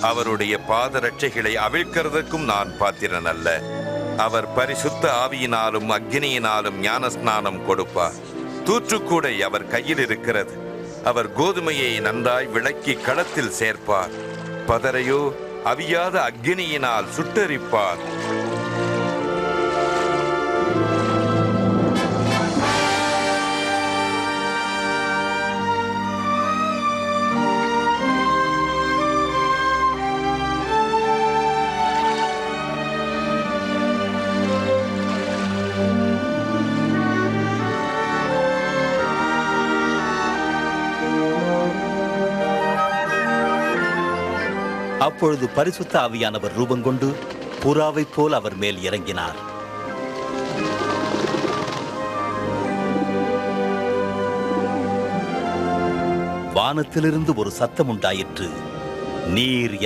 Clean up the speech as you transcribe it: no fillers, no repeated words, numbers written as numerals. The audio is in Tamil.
அவருடைய பாதரட்சைகளை அவிழ்க்கிறதுக்கும் நான் பாத்திரன் அல்ல. அவர் பரிசுத்த ஆவியினாலும் அக்கினியினாலும் ஞானஸ்நானம் கொடுப்பார். தூற்றுக்கூடை அவர் கையில் இருக்கிறது. அவர் கோதுமையை நன்றாய் விளக்கி களத்தில் சேர்ப்பார். பதரையோ அவியாத அக்கினியினால் சுட்டெரிப்பார். அப்பொழுது பரிசுத்த ஆவியானவர் ரூபங்கொண்டு புறாவைப் போல் அவர் மேல் இறங்கினார். வானத்திலிருந்து ஒரு சத்தம் உண்டாயிற்று, நீர்